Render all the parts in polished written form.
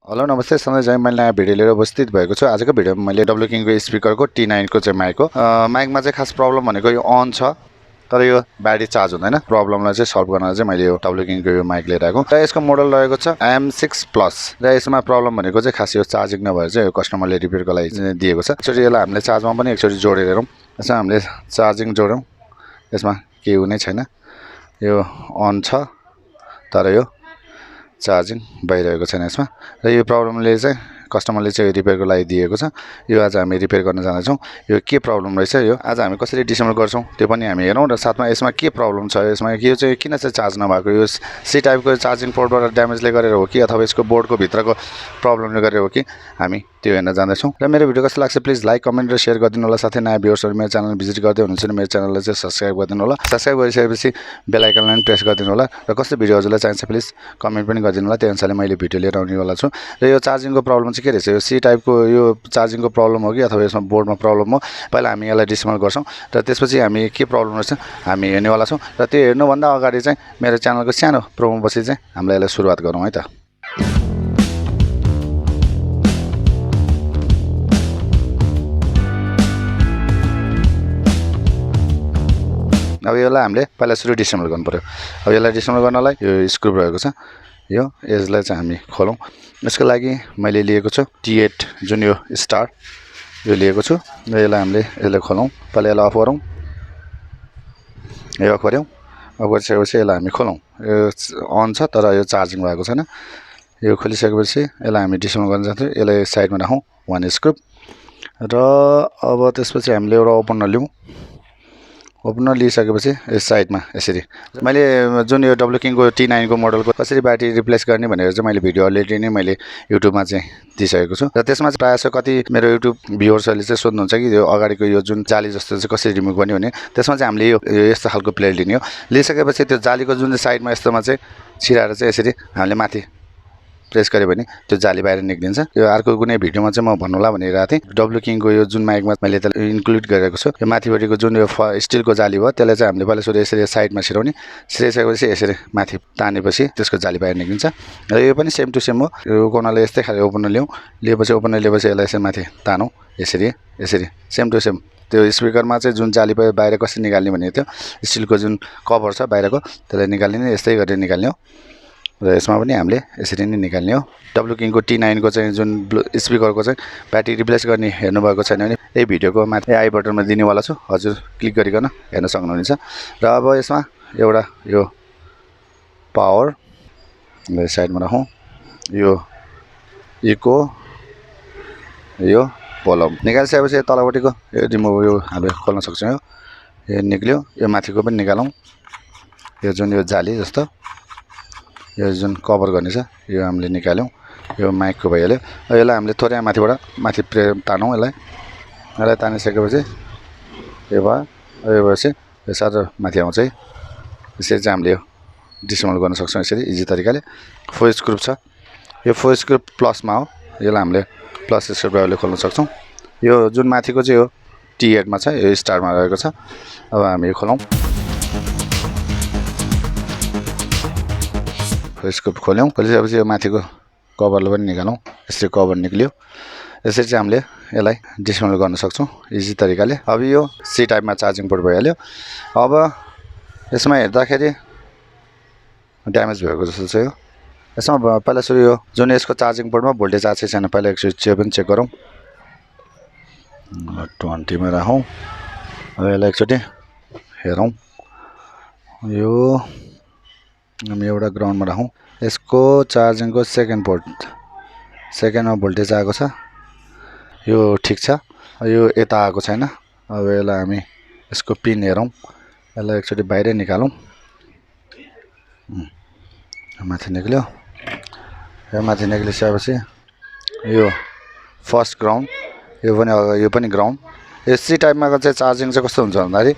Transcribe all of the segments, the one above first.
Hello नमस्ते सधैँ मैले नयाँ भिडियो लिएर उपस्थित भएको छु। आजको भिडियोमा मैले डब्लु किङको स्पिकरको T9 को चाहिँ माइकमा चाहिँ खास प्रब्लम भनेको यो अन छ तर यो ब्याट्री चार्ज हुँदैन। प्रब्लमलाई चाहिँ सल्भ गर्न चाहिँ मैले यो डब्लु किङको यो माइक लिएर आएको र यसको मोडल रहेको छ M6 प्लस र यसमा प्रब्लम भनेको चाहिँ खास यो चार्जिङ नभएर चाहिँ यो कस्टमरले रिपेयरको लागि दिएको छ। एकचोटि यसलाई हामीले चार्जमा पनि एकचोटि जोडेर हेरौँ। यसमा हामीले चार्जिङ जोडौँ। यसमा केही हुने छैन, यो अन छ तर यो चार्जिङ भइरहेको छैन यसमा र यो प्रब्लमले चाहिँ कस्टमरले चाहिँ रिपेयरको लागि दिएको छ। यो आज हामी रिपेयर गर्न जाँदैछौँ। यो के प्रब्लम रहेछ यो आज हामी कसरी डिसेम्बल गर्छौँ त्यो पनि हामी हेरौँ र साथमा यसमा के प्रब्लम छ, यसमा यो चाहिँ किन चाहिँ चार्ज नभएको, यो सी टाइपको चार्जिङ पोर्टबाट ड्यामेजले गरेर हो कि अथवा यसको बोर्डको भित्रको प्रब्लमले गरेर हो कि हामी त्यो हेर्न जाँदैछौँ। र मेरो भिडियो कस्तो लाग्छ प्लिज लाइक कमेन्ट र सेयर गरिदिनु होला। साथै नयाँ भ्युअर्सहरू मेरो च्यानल भिजिट गर्दै हुनुहुन्छ भने मेरो च्यानललाई चाहिँ सब्स्क्राइब गरिदिनु होला। सब्स्क्राइब गरिसकेपछि बेल आइकनलाई पनि प्रेस गरिदिनु होला र कस्तो भिडियो हजुरलाई चाहिन्छ प्लिज कमेन्ट पनि गरिदिनु होला। त्यही अनुसारले मैले भिडियो लिएर आउनेवाला छु। र यो चार्जिङको प्रब्लम चाहिँ के रहेछ, यो सी टाइपको यो चार्जिङको प्रब्लम हो कि अथवा यसमा बोर्डमा प्रब्लम हो, पहिला हामी यसलाई डिसेम्बल गर्छौँ र त्यसपछि हामी के प्रब्लम रहेछ हामी हेर्नेवाला छौँ। र त्यो हेर्नुभन्दा अगाडि चाहिँ मेरो च्यानलको सानो प्रोमोपछि चाहिँ हामीलाई यसलाई सुरुवात गरौँ है त। अब यसलाई हामीले पहिला सुरु डिसेम्बल गर्नु पर्यो। अब यसलाई डिसेम्बल गर्नलाई यो स्क्रु रहेको छ, यो एजलाई चाहिँ हामी खोलौँ। यसको लागि मैले लिएको छु T8 जुन यो स्टार यो लिएको छु र यसलाई खोलौँ। पहिला यसलाई अफ गरौँ, यो अफ गऱ्यौँ। अफ गरिसकेपछि यसलाई हामी खोलौँ। यो अन छ तर यो चार्जिङ भएको छैन। यो खोलिसकेपछि यसलाई हामी डिसेम्बल गर्न जान्छौँ। यसलाई साइडमा राखौँ वान स्क्रु र अब त्यसपछि हामीले एउटा ओपनर लिउँ। ओपनर लिइसकेपछि यस साइडमा यसरी मैले जुन यो डब्लु किङको T9 को मोडलको कसरी ब्याट्री रिप्लेस गर्ने भनेर चाहिँ मैले भिडियो अलरेडी नै मैले युट्युबमा चाहिँ दिइसकेको छु र त्यसमा चाहिँ प्रायः जसो कति मेरो युट्युब भ्युअर्सहरूले चाहिँ सोध्नुहुन्छ कि यो अगाडिको यो जुन जाली जस्तो चाहिँ कसरी रिमुभ गर्ने भने त्यसमा चाहिँ हामीले यो यस्तो खालको प्लेट लिने हो। लिइसकेपछि त्यो जालीको जुन चाहिँ साइडमा यस्तोमा चाहिँ छिराएर चाहिँ यसरी हामीले माथि प्रेस गऱ्यो भने त्यो जाली बाहिर निक्लिन्छ। यो अर्को कुनै भिडियोमा चाहिँ म भन्नुला भनिरहेको थिएँ। डब्लु किङको यो जुन माइकमा मैले त्यसलाई इन्क्लुड गरेको छु। यो माथिपट्टिको जुन यो स्टिलको जाली भयो त्यसलाई चाहिँ हामीले पहिला सुरु यसरी साइडमा छिराउने, छिराइसकेपछि यसरी माथि तानेपछि त्यसको जाली बाहिर निक्लिन्छ। र यो पनि सेम टु सेम हो। यो कोनाले यस्तै खाले ओपनर लिउँ, ओपनर लिएपछि यसलाई यसरी माथि तानौँ, यसरी सेम टु सेम। त्यो स्पिकरमा चाहिँ जुन जाली बाहिर कसरी निकाल्ने भनेको थियो, स्टिलको जुन कभर छ बाहिरको त्यसलाई निकाल्ने यस्तै गरेर निकाल्ने हो र यसमा पनि हामीले यसरी नै निकाल्ने हो। डब्लु किङको T9 को चाहिँ जुन स्पिकरको चाहिँ ब्याट्री रिप्लेस गर्ने हेर्नुभएको छैन भने यही भिडियोको माथि आई बटनमा दिनेवाला छु, हजुर क्लिक गरिकन हेर्न सक्नुहुनेछ। र अब यसमा एउटा यो पावर साइडमा राखौँ, यो इको, यो भोल्युम निकालिसकेपछि तलपट्टिको यो रिमुभ यो हामीले खोल्न सक्छौँ। यो निक्ल्यो। यो माथिको पनि निकालौँ। यो जुन यो जाली जस्तो यो जुन कभर गर्ने छ यो हामीले निकाल्यौँ। यो माइकको भइहाल्यो। यसलाई हामीले थोरै माथि तानौँ। यसलाई तानिसकेपछि यो भयो। यो भएपछि यो साह्रो माथि आउँछ है। यसरी चाहिँ हामीले यो डिसेम्बल गर्न सक्छौँ यसरी इजी तरिकाले। 4 स्क्रु छ, यो 4 स्क्रु प्लसमा हो। यसलाई हामीले प्लस स्क्रुड्राइभरले खोल्न सक्छौँ। यो जुन माथिको चाहिँ यो T8 मा छ, यो स्टारमा रहेको छ। अब हामी यो खोलौँ। स्क्रुप खोल्यौँ। खोलिसकेपछि यो माथिको कभरलाई पनि निकालौँ। यसरी कभर निक्ल्यो। यसरी चाहिँ हामीले यसलाई डिसेम्बल गर्न सक्छौँ इजी तरिकाले। अब यो सी टाइपमा चार्जिङ पोर्ट भइहाल्यो। अब यसमा हेर्दाखेरि ड्यामेज भएको जस्तो छ। यो यसमा पहिला सुरु यो जुन यसको चार्जिङ पोर्टमा भोल्टेज आएको छैन, पहिला एकचोटि त्यो पनि चेक गरौँ। 20 मा राखौँ। अब यसलाई एकचोटि हेरौँ। यो हामी एउटा ग्राउन्डमा राखौँ। यसको चार्जिङको सेकेन्डमा भोल्टेज आएको छ, यो ठिक छ। यो यता आएको छैन। अब यसलाई हामी यसको पिन हेरौँ। यसलाई एकचोटि बाहिर निकालौँ। माथि निक्ल्यो। यो माथि निक्लिसकेपछि यो फर्स्ट ग्राउन्ड, यो पनि ग्राउन्ड। यो सी टाइपमा चाहिँ चार्जिङ चाहिँ कस्तो हुन्छ भन्दाखेरि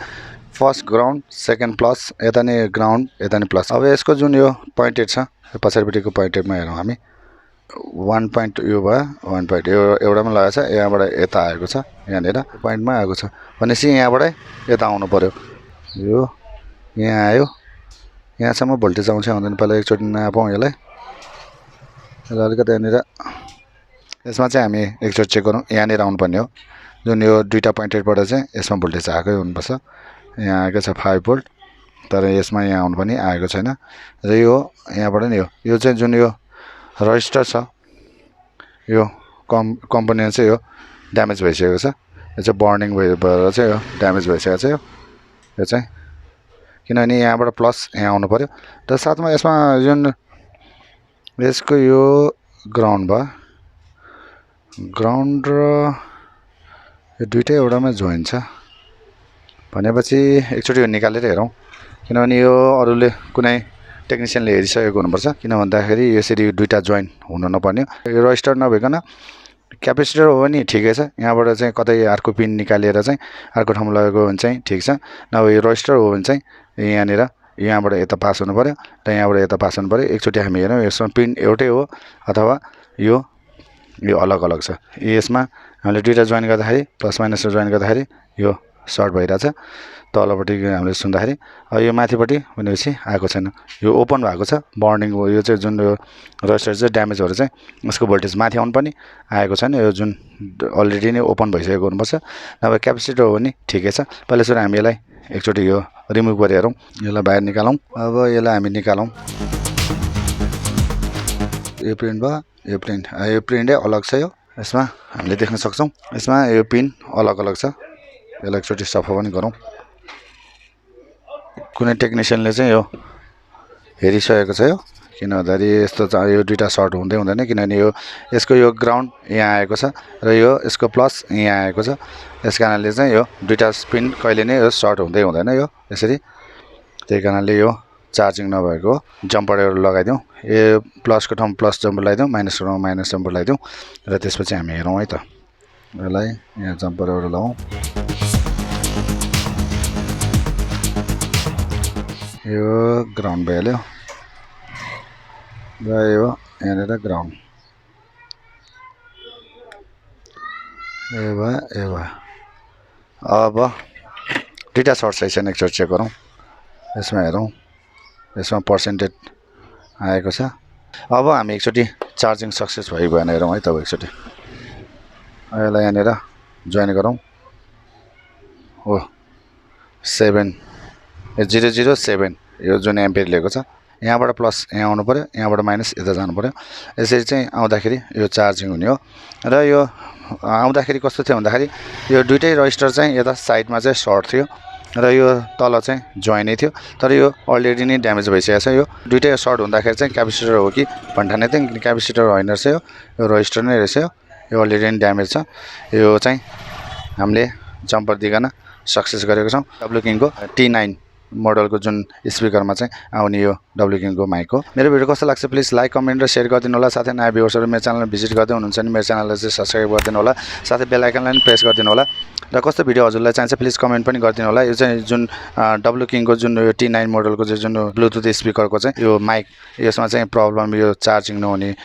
फर्स्ट ग्राउन्ड, सेकेन्ड प्लस, यता नि ग्राउन्ड, यता नि प्लस। अब यसको जुन यो पोइन्टेड छ, यो पछाडिपट्टिको पोइन्टेडमा हेरौँ हामी। 1 पोइन्ट यो भयो, 1 पोइन्ट यो एउटामा लगाएको छ। यहाँबाट यता आएको छ, यहाँनिर पोइन्टमा आएको छ भनेपछि यहाँबाटै यता आउनु पर्यो। यो यहाँ आयो, यहाँसम्म भोल्टेज आउँछ आउँदैन पहिला एकचोटि नापौँ। यसलाई अलिकति यहाँनिर यसमा चाहिँ हामी एकचोटि चेक गरौँ यहाँनिर आउनुपर्ने हो जुन यो दुईटा पोइन्टेडबाट चाहिँ यसमा भोल्टेज आएकै हुनुपर्छ यहाँ आएको छ 5 भोल्ट तर यसमा यहाँ आउनु पनि आएको छैन र यो यहाँबाट नि यो चाहिँ जुन यो रजिस्टर छ यो कम्पोनेन्ट चाहिँ यो ड्यामेज भइसकेको छ यो चाहिँ बर्निङ भएर चाहिँ यो ड्यामेज भइसकेको छ यो चाहिँ किनभने यहाँबाट प्लस यहाँ आउनु पर्यो र साथमा यसमा जुन यसको यो ग्राउन्ड भयो ग्राउन्ड र यो दुईटै एउटामै जोइन छ भनेपछि एकचोटि यो निकालेर हेरौँ किनभने यो अरूले कुनै टेक्निसियनले हेरिसकेको हुनुपर्छ किन भन्दाखेरि यसरी दुईटा जोइन हुनु नपर्ने यो रजिस्टर नभइकन क्यापेसिटर हो भने ठिकै छ यहाँबाट चाहिँ कतै अर्को पिन निकालेर चाहिँ अर्को ठाउँमा लगेको भने चाहिँ ठिक छ नभए यो रजिस्टर हो भने चाहिँ यहाँनिर यहाँबाट यता पास हुनु पर्यो र यहाँबाट यता पास हुनु पर्यो एकचोटि हामी हेरौँ यसमा पिन एउटै हो अथवा यो अलग अलग छ यसमा हामीले दुईटा जोइन गर्दाखेरि प्लस माइनस जोइन गर्दाखेरि यो सर्ट भइरहेछ तलपट्टि हामीले सुन्दाखेरि यो माथिपट्टि भनेपछि आएको छैन यो ओपन भएको छ बर्निङ हो यो चाहिँ जुन यो रजिस्टर चाहिँ ड्यामेज भएर चाहिँ यसको भोल्टेज माथि आउनु पनि आएको छैन यो जुन अलरेडी नै ओपन भइसकेको हुनुपर्छ नभए क्यापेसिटर हो भने ठिकै छ पहिला सुरु हामी यसलाई एकचोटि यो रिमुभ गरेर हेरौँ यसलाई बाहिर निकालौँ अब यसलाई हामी निकालौँ यो प्रिन्ट भयो यो प्रिन्टै अलग छ यो यसमा हामीले देख्न सक्छौँ यसमा यो पिन अलग अलग छ यसलाई एकचोटि सफा पनि गरौँ कुनै टेक्निसियनले चाहिँ यो हेरिसकेको छ यो किन भन्दाखेरि यस्तो यो दुईटा सर्ट हुँदै हुँदैन किनभने यसको यो ग्राउन्ड यहाँ आएको छ र यसको प्लस यहाँ आएको छ यस कारणले चाहिँ यो दुईटा पिन कहिले नै यो सर्ट हुँदै हुँदैन यो यसरी त्यही कारणले यो चार्जिङ नभएको जम्पर एउटा लगाइदिउँ यो प्लसको ठाउँमा प्लस जम्पर लगाइदिउँ माइनसको ठाउँमा माइनस जम्पर लगाइदिउँ र त्यसपछि हामी हेरौँ है त यसलाई यहाँ जम्पर एउटा लगाउँ यो ग्राउन्ड भइहाल्यो र यो यहाँनिर ग्राउन्ड भयो अब दुईटा सर्ट सही छैन एकचोटि चेक गरौँ यसमा हेरौँ यसमा पर्सेन्टेज आएको छ अब हामी एकचोटि चार्जिङ सक्सेस भयो भएन हेरौँ है तब एकचोटि यसलाई यहाँनिर जोइन गरौँ हो 007 यो जुन एम्पियर लिएको छ यहाँबाट प्लस यहाँ आउनु पर्यो यहाँबाट माइनस यता जानु पर्यो यसरी चाहिँ आउँदाखेरि यो चार्जिङ हुने हो र यो आउँदाखेरि कस्तो थियो भन्दाखेरि यो दुईटै रजिस्टर चाहिँ यता साइडमा चाहिँ सर्ट थियो र यो तल चाहिँ जोइनै थियो तर यो अलरेडी नै ड्यामेज भइसकेको छ यो दुईटै सर्ट हुँदाखेरि चाहिँ क्यापेसिटर हो कि भन्ठाने थिएँ क्यापेसिटर होइन रहेछ यो रजिस्टर नै रहेछ यो अलरेडी नै ड्यामेज छ यो चाहिँ हामीले जम्पर दिइकन सक्सेस गरेको छौँ डब्लु किङको T9 मोडलको जुन स्पिकरमा चाहिँ आउने यो डब्लु किङको माइक हो मेरो भिडियो कस्तो लाग्छ प्लिज लाइक कमेन्ट र सेयर गरिदिनु होला साथै नयाँ भ्युअर्सहरू मेरो च्यानलमा भिजिट गर्दै हुनुहुन्छ भने मेरो च्यानललाई चाहिँ सब्स्क्राइब गरिदिनु होला साथै बेल आइकनलाई पनि प्रेस गरिदिनु होला र कस्तो भिडियो हजुरलाई चाहिन्छ प्लिज कमेन्ट पनि गरिदिनु होला यो चाहिँ जुन डब्लु किङको जुन यो T9 मोडलको चाहिँ जुन ब्लुटुथ स्पिकरको चाहिँ यो माइक यसमा चाहिँ प्रब्लम यो चार्जिङ नहुने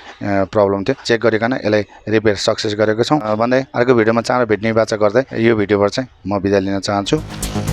प्रब्लम थियो चेक गरिकन यसलाई रिपेयर सक्सेस गरेको छौँ भन्दै अर्को भिडियोमा चाँडो भेट्ने बाचा गर्दै यो भिडियोबाट चाहिँ म बिदा लिन चाहन्छु